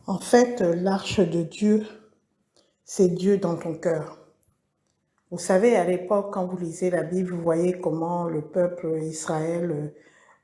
En fait, l'arche de Dieu, c'est Dieu dans ton cœur. Vous savez, à l'époque, quand vous lisez la Bible, vous voyez comment le peuple Israël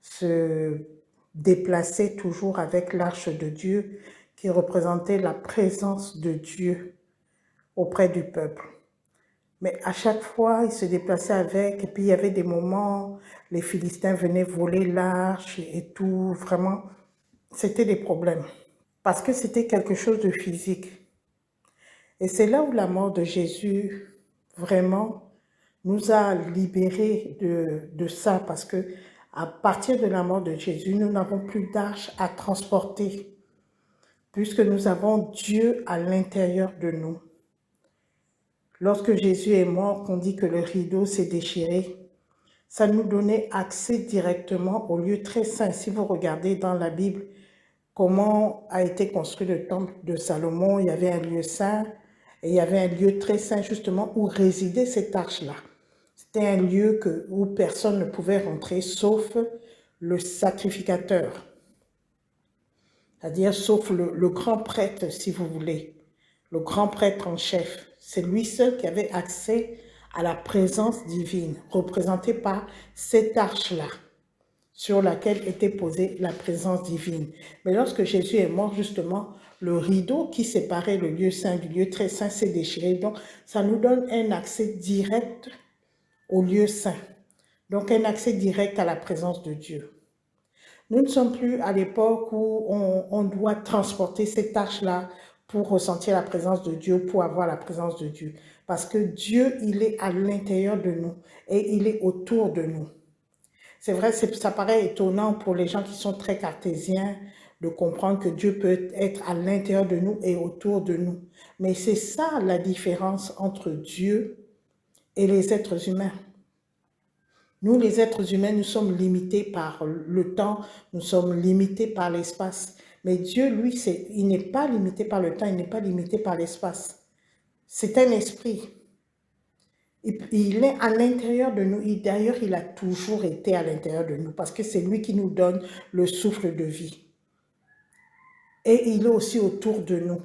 se déplaçait toujours avec l'arche de Dieu qui représentait la présence de Dieu auprès du peuple. Mais à chaque fois, ils se déplaçaient avec, et puis il y avait des moments, les Philistins venaient voler l'arche et tout, vraiment, c'était des problèmes. Parce que c'était quelque chose de physique. Et c'est là où la mort de Jésus, vraiment, nous a libérés de ça, parce que à partir de la mort de Jésus, nous n'avons plus d'arche à transporter, puisque nous avons Dieu à l'intérieur de nous. Lorsque Jésus est mort, qu'on dit que le rideau s'est déchiré, ça nous donnait accès directement au lieu très saint. Si vous regardez dans la Bible comment a été construit le temple de Salomon, il y avait un lieu saint et il y avait un lieu très saint justement où résidait cette arche-là. C'était un lieu où personne ne pouvait rentrer sauf le sacrificateur, c'est-à-dire sauf le grand prêtre, si vous voulez, le grand prêtre en chef. C'est lui seul qui avait accès à la présence divine, représentée par cette arche-là, sur laquelle était posée la présence divine. Mais lorsque Jésus est mort, justement, le rideau qui séparait le lieu saint du lieu très saint s'est déchiré. Donc, ça nous donne un accès direct au lieu saint. Donc, un accès direct à la présence de Dieu. Nous ne sommes plus à l'époque où on doit transporter cette arche-là pour ressentir la présence de Dieu, pour avoir la présence de Dieu. Parce que Dieu, il est à l'intérieur de nous et il est autour de nous. C'est vrai, ça paraît étonnant pour les gens qui sont très cartésiens de comprendre que Dieu peut être à l'intérieur de nous et autour de nous. Mais c'est ça la différence entre Dieu et les êtres humains. Nous, les êtres humains, nous sommes limités par le temps, nous sommes limités par l'espace. Mais Dieu, lui, il n'est pas limité par le temps, il n'est pas limité par l'espace. C'est un esprit. Il est à l'intérieur de nous. D'ailleurs, il a toujours été à l'intérieur de nous parce que c'est lui qui nous donne le souffle de vie. Et il est aussi autour de nous.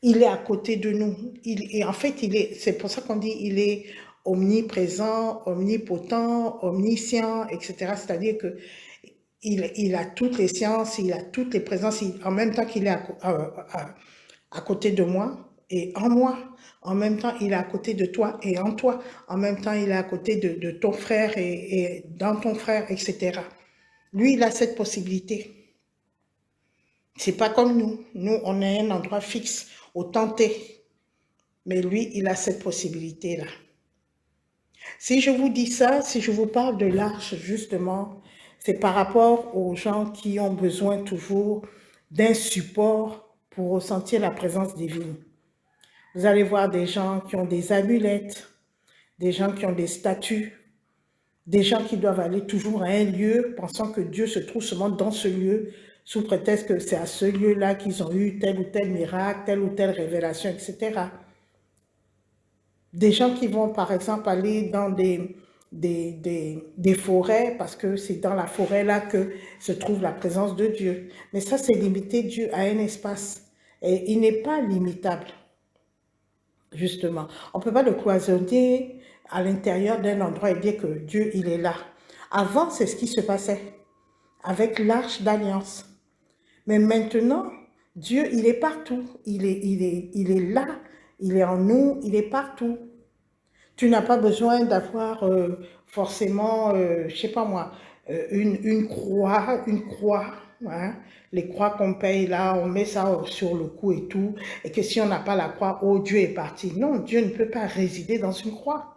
Il est à côté de nous. Et en fait, c'est pour ça qu'on dit il est omniprésent, omnipotent, omniscient, etc. C'est-à-dire que il a toutes les sciences, il a toutes les présences, en même temps qu'il est à côté de moi et en moi. En même temps, il est à côté de toi et en toi. En même temps, il est à côté de ton frère et dans ton frère, etc. Lui, il a cette possibilité. C'est pas comme nous. Nous, on a un endroit fixe, au tenté. Mais lui, il a cette possibilité-là. Si je vous dis ça, si je vous parle de l'arche, justement, c'est par rapport aux gens qui ont besoin toujours d'un support pour ressentir la présence divine. Vous allez voir des gens qui ont des amulettes, des gens qui ont des statues, des gens qui doivent aller toujours à un lieu pensant que Dieu se trouve seulement dans ce lieu, sous prétexte que c'est à ce lieu-là qu'ils ont eu tel ou tel miracle, telle ou telle révélation, etc. Des gens qui vont, par exemple, aller dans des forêts, parce que c'est dans la forêt là que se trouve la présence de Dieu. Mais ça, c'est limiter Dieu à un espace. Et il n'est pas limitable, justement. On ne peut pas le cloisonner à l'intérieur d'un endroit et dire que Dieu, il est là. Avant, c'est ce qui se passait avec l'arche d'alliance. Mais maintenant, Dieu, il est partout. Il est là, il est en nous, il est partout. Tu n'as pas besoin d'avoir forcément, je ne sais pas moi, une croix, hein, les croix qu'on paye là, on met ça sur le cou et tout, et que si on n'a pas la croix, oh Dieu est parti. Non, Dieu ne peut pas résider dans une croix.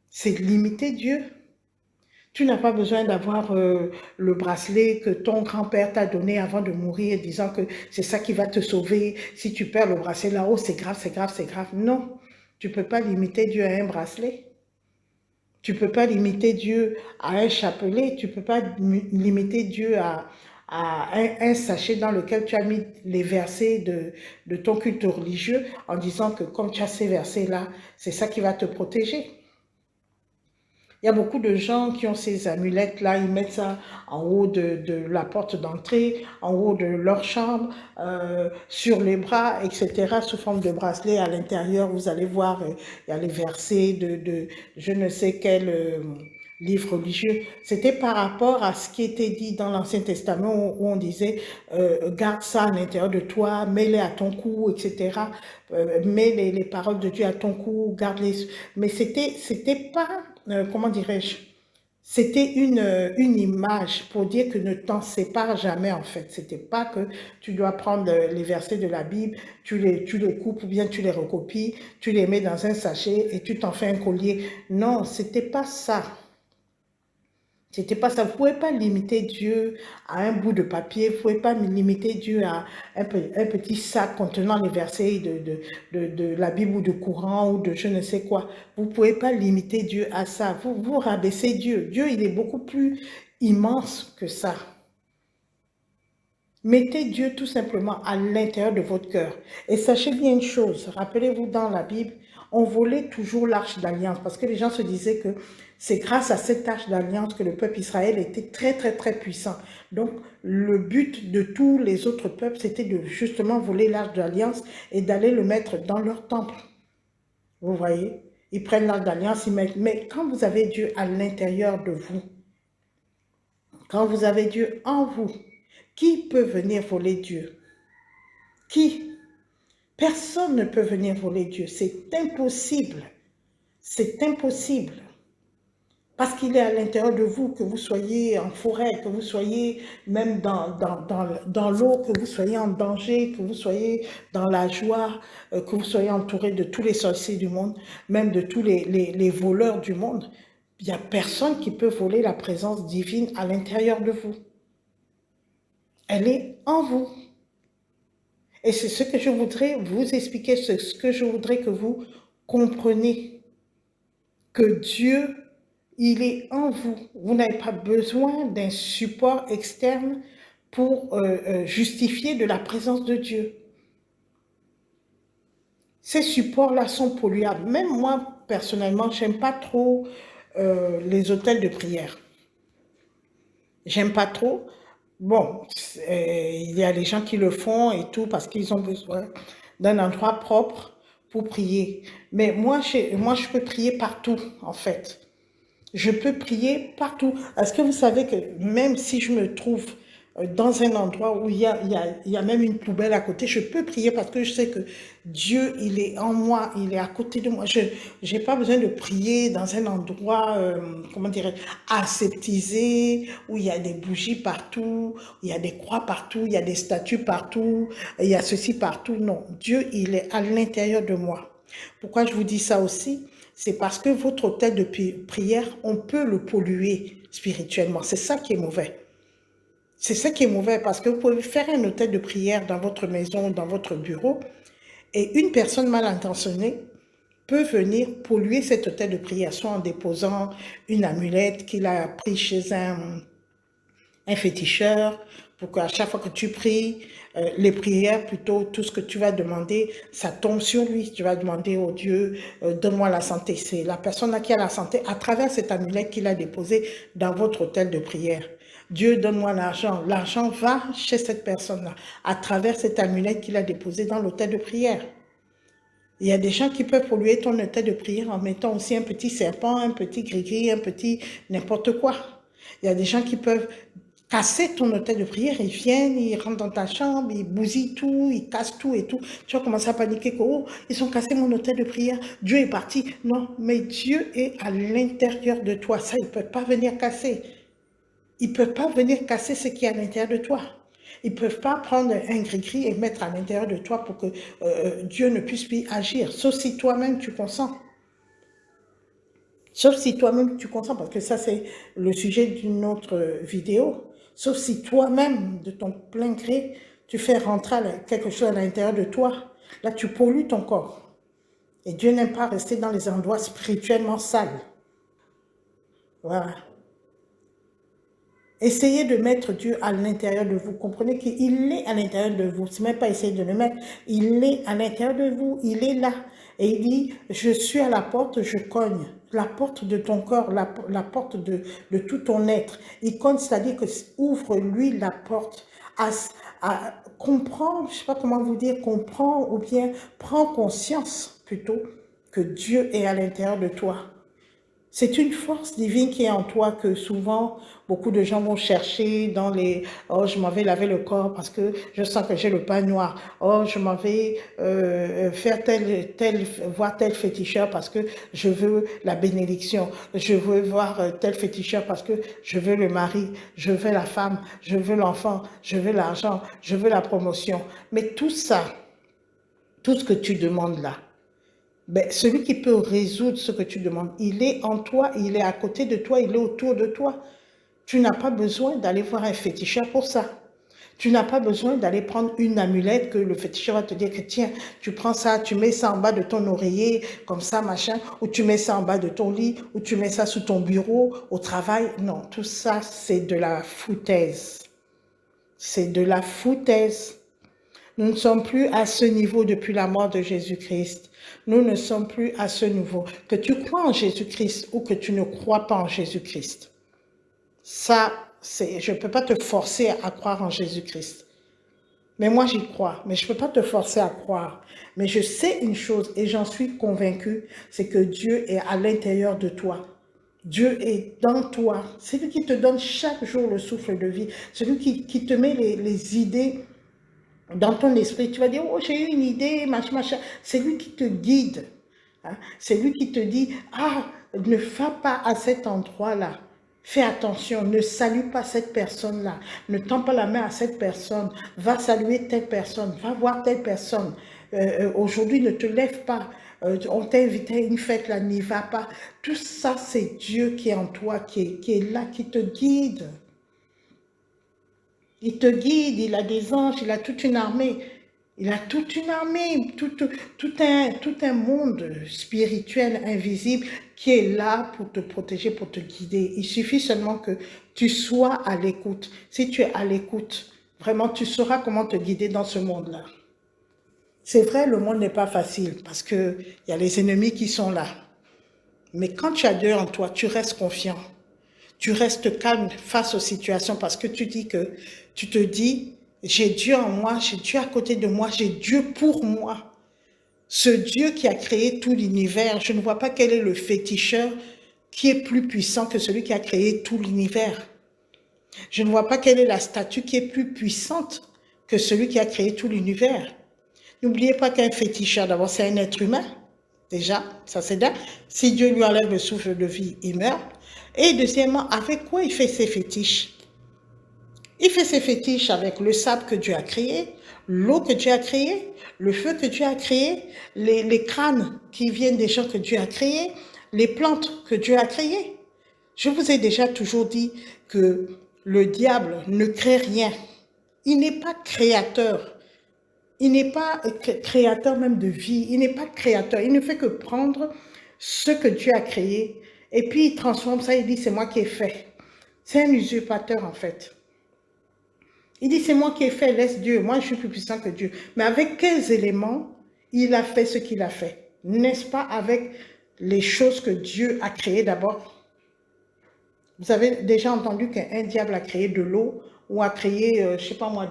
C'est limiter Dieu. Tu n'as pas besoin d'avoir le bracelet que ton grand-père t'a donné avant de mourir, disant que c'est ça qui va te sauver. Si tu perds le bracelet là-haut, c'est grave, c'est grave, c'est grave. Non, tu ne peux pas limiter Dieu à un bracelet. Tu ne peux pas limiter Dieu à un chapelet. Tu ne peux pas limiter Dieu à un sachet dans lequel tu as mis les versets de ton culte religieux en disant que comme tu as ces versets-là, c'est ça qui va te protéger. Il y a beaucoup de gens qui ont ces amulettes-là, ils mettent ça en haut de la porte d'entrée, en haut de leur chambre, sur les bras, etc., sous forme de bracelet. À l'intérieur, vous allez voir, il y a les versets de je ne sais quel livre religieux. C'était par rapport à ce qui était dit dans l'Ancien Testament où on disait garde ça à l'intérieur de toi, mets-les à ton cou, etc. Mets les paroles de Dieu à ton cou, garde-les. Mais c'était pas, comment dirais-je, c'était une image pour dire que ne t'en sépare jamais en fait. C'était pas que tu dois prendre les versets de la Bible, tu les coupes ou bien tu les recopies, tu les mets dans un sachet et tu t'en fais un collier. Non, c'était pas ça. C'était pas ça. Vous ne pouvez pas limiter Dieu à un bout de papier. Vous ne pouvez pas limiter Dieu à un petit sac contenant les versets de la Bible ou de Coran ou de je ne sais quoi. Vous ne pouvez pas limiter Dieu à ça. Vous rabaissez Dieu. Dieu, il est beaucoup plus immense que ça. Mettez Dieu tout simplement à l'intérieur de votre cœur. Et sachez bien une chose, rappelez-vous dans la Bible, on volait toujours l'arche d'alliance parce que les gens se disaient que c'est grâce à cette arche d'alliance que le peuple Israël était très très très puissant. Donc le but de tous les autres peuples, c'était de justement voler l'arche d'alliance et d'aller le mettre dans leur temple. Vous voyez? Ils prennent l'arche d'alliance, ils mettent... Mais quand vous avez Dieu à l'intérieur de vous, quand vous avez Dieu en vous, qui peut venir voler Dieu? Qui? Personne ne peut venir voler Dieu. C'est impossible. C'est impossible. Parce qu'il est à l'intérieur de vous, que vous soyez en forêt, que vous soyez même dans l'eau, que vous soyez en danger, que vous soyez dans la joie, que vous soyez entouré de tous les sorciers du monde, même de tous les voleurs du monde. Il n'y a personne qui peut voler la présence divine à l'intérieur de vous. Elle est en vous. Et c'est ce que je voudrais vous expliquer, c'est ce que je voudrais que vous compreniez. Que Dieu, il est en vous. Vous n'avez pas besoin d'un support externe pour justifier de la présence de Dieu. Ces supports-là sont polluables. Même moi, personnellement, je n'aime pas trop les hôtels de prière. J'aime pas trop. Bon, il y a les gens qui le font et tout parce qu'ils ont besoin d'un endroit propre pour prier. Mais moi, je peux prier partout, en fait. Je peux prier partout. Est-ce que vous savez que même si je me trouve dans un endroit où il y a même une poubelle à côté, je peux prier parce que je sais que Dieu, il est en moi, il est à côté de moi. Je n'ai pas besoin de prier dans un endroit, comment dirais aseptisé, où il y a des bougies partout, où il y a des croix partout, il y a des statues partout, il y a ceci partout. Non, Dieu, il est à l'intérieur de moi. Pourquoi je vous dis ça aussi? C'est parce que votre hôtel de prière, on peut le polluer spirituellement. C'est ça qui est mauvais. C'est ça qui est mauvais parce que vous pouvez faire un hôtel de prière dans votre maison, dans votre bureau, et une personne mal intentionnée peut venir polluer cet hôtel de prière, soit en déposant une amulette qu'il a pris chez un féticheur, pour qu'à chaque fois que tu pries, les prières, plutôt tout ce que tu vas demander, ça tombe sur lui. Tu vas demander au Dieu, donne-moi la santé. C'est la personne qui a la santé à travers cette amulette qu'il a déposée dans votre hôtel de prière. Dieu, donne-moi l'argent. L'argent va chez cette personne-là à travers cette amulette qu'il a déposée dans l'hôtel de prière. Il y a des gens qui peuvent polluer ton hôtel de prière en mettant aussi un petit serpent, un petit gris-gris, un petit n'importe quoi. Il y a des gens qui peuvent casser ton hôtel de prière, ils viennent, ils rentrent dans ta chambre, ils bousillent tout, ils cassent tout et tout. Tu vas commencer à paniquer que, oh, ils ont cassé mon hôtel de prière, Dieu est parti. Non, mais Dieu est à l'intérieur de toi. Ça, ils ne peuvent pas venir casser. Ils ne peuvent pas venir casser ce qui est à l'intérieur de toi. Ils ne peuvent pas prendre un gris-gris et mettre à l'intérieur de toi pour que Dieu ne puisse plus agir, sauf si toi-même tu consens. Sauf si toi-même tu consens, parce que ça c'est le sujet d'une autre vidéo. Sauf si toi-même, de ton plein gré, tu fais rentrer quelque chose à l'intérieur de toi. Là, tu pollues ton corps. Et Dieu n'aime pas rester dans les endroits spirituellement sales. Voilà. Essayez de mettre Dieu à l'intérieur de vous. Comprenez qu'il est à l'intérieur de vous. Ce n'est même pas essayer de le mettre. Il est à l'intérieur de vous. Il est là. Et il dit, je suis à la porte, je cogne. la porte de ton corps, la porte de tout ton être. Icône, c'est-à-dire que ouvre-lui la porte à comprendre, je ne sais pas comment vous dire, comprends ou bien prends conscience plutôt que Dieu est à l'intérieur de toi. C'est une force divine qui est en toi que souvent, beaucoup de gens vont chercher dans les « Oh, je m'en vais laver le corps parce que je sens que j'ai le pain noir. Oh, je m'en vais faire voir tel féticheur parce que je veux la bénédiction. Je veux voir tel féticheur parce que je veux le mari, je veux la femme, je veux l'enfant, je veux l'argent, je veux la promotion. » Mais tout ça, tout ce que tu demandes là, ben, celui qui peut résoudre ce que tu demandes, il est en toi, il est à côté de toi, il est autour de toi. Tu n'as pas besoin d'aller voir un féticheur pour ça. Tu n'as pas besoin d'aller prendre une amulette que le féticheur va te dire que tiens, tu prends ça, tu mets ça en bas de ton oreiller, comme ça, machin, ou tu mets ça en bas de ton lit, ou tu mets ça sous ton bureau, au travail. Non, tout ça, c'est de la foutaise. C'est de la foutaise. Nous ne sommes plus à ce niveau depuis la mort de Jésus-Christ. Nous ne sommes plus à ce niveau. Que tu crois en Jésus-Christ ou que tu ne crois pas en Jésus-Christ. Ça, je ne peux pas te forcer à croire en Jésus-Christ. Mais moi, j'y crois. Mais je ne peux pas te forcer à croire. Mais je sais une chose et j'en suis convaincue, c'est que Dieu est à l'intérieur de toi. Dieu est dans toi. C'est lui qui te donne chaque jour le souffle de vie. C'est lui qui te met les idées dans ton esprit. Tu vas dire, oh, j'ai eu une idée, machin, machin. C'est lui qui te guide. Hein? C'est lui qui te dit, ah, ne va pas à cet endroit-là. Fais attention, ne salue pas cette personne-là. Ne tends pas la main à cette personne. Va saluer telle personne. Va voir telle personne. Aujourd'hui, ne te lève pas. On t'a invité à une fête là, n'y va pas. Tout ça, c'est Dieu qui est en toi, qui est là, qui te guide. Il te guide, il a des anges, il a toute une armée. Il a toute une armée, tout un monde spirituel invisible qui est là pour te protéger, pour te guider. Il suffit seulement que tu sois à l'écoute. Si tu es à l'écoute, vraiment, tu sauras comment te guider dans ce monde-là. C'est vrai, le monde n'est pas facile parce qu'il y a les ennemis qui sont là. Mais quand tu as Dieu en toi, tu restes confiant. Tu restes calme face aux situations parce que tu te dis, j'ai Dieu en moi, j'ai Dieu à côté de moi, j'ai Dieu pour moi. Ce Dieu qui a créé tout l'univers, je ne vois pas quel est le féticheur qui est plus puissant que celui qui a créé tout l'univers. Je ne vois pas quelle est la statue qui est plus puissante que celui qui a créé tout l'univers. N'oubliez pas qu'un féticheur, d'abord, c'est un être humain. Déjà, ça c'est dingue. Si Dieu lui enlève le souffle de vie, il meurt. Et deuxièmement, avec quoi il fait ses fétiches? Il fait ses fétiches avec le sable que Dieu a créé, l'eau que Dieu a créée, le feu que Dieu a créé, les crânes qui viennent des gens que Dieu a créés, les plantes que Dieu a créées. Je vous ai déjà toujours dit que le diable ne crée rien. Il n'est pas créateur. Il n'est pas créateur même de vie. Il n'est pas créateur. Il ne fait que prendre ce que Dieu a créé et puis il transforme ça, il dit c'est moi qui ai fait. C'est un usurpateur en fait. Il dit c'est moi qui ai fait, laisse Dieu, moi je suis plus puissant que Dieu. Mais avec quels éléments il a fait ce qu'il a fait? N'est-ce pas avec les choses que Dieu a créées d'abord? Vous avez déjà entendu qu'un diable a créé de l'eau ou a créé, je ne sais pas moi,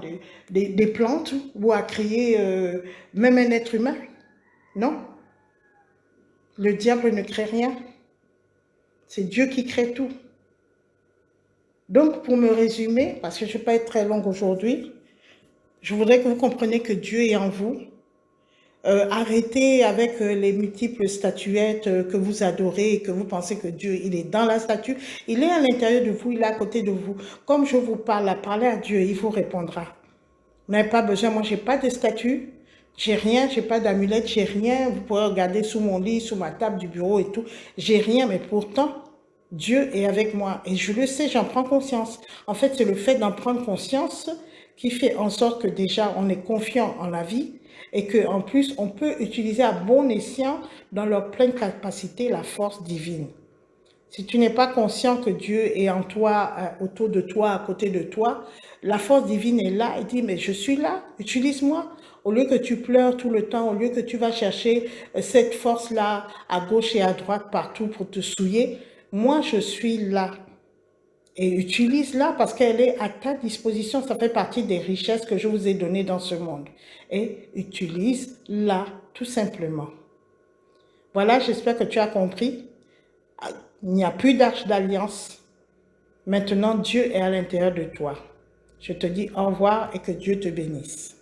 des plantes ou a créé même un être humain? Non. Le diable ne crée rien. C'est Dieu qui crée tout. Donc, pour me résumer, parce que je ne vais pas être très longue aujourd'hui, je voudrais que vous compreniez que Dieu est en vous. Arrêtez avec les multiples statuettes que vous adorez et que vous pensez que Dieu, il est dans la statue. Il est à l'intérieur de vous, il est à côté de vous. Comme je vous parle, parlez à Dieu, il vous répondra. Vous n'avez pas besoin, moi, je n'ai pas de statue, j'ai rien, je n'ai pas d'amulette, j'ai rien. Vous pouvez regarder sous mon lit, sous ma table du bureau et tout. J'ai rien, mais pourtant, Dieu est avec moi. Et je le sais, j'en prends conscience. En fait, c'est le fait d'en prendre conscience qui fait en sorte que déjà, on est confiant en la vie et qu'en plus, on peut utiliser à bon escient, dans leur pleine capacité, la force divine. Si tu n'es pas conscient que Dieu est en toi, autour de toi, à côté de toi, la force divine est là et dit, mais je suis là, utilise-moi. Au lieu que tu pleures tout le temps, au lieu que tu vas chercher cette force-là à gauche et à droite partout pour te souiller, moi je suis là. Et utilise-la parce qu'elle est à ta disposition. Ça fait partie des richesses que je vous ai données dans ce monde. Et utilise-la tout simplement. Voilà, j'espère que tu as compris. Il n'y a plus d'arche d'alliance. Maintenant, Dieu est à l'intérieur de toi. Je te dis au revoir et que Dieu te bénisse.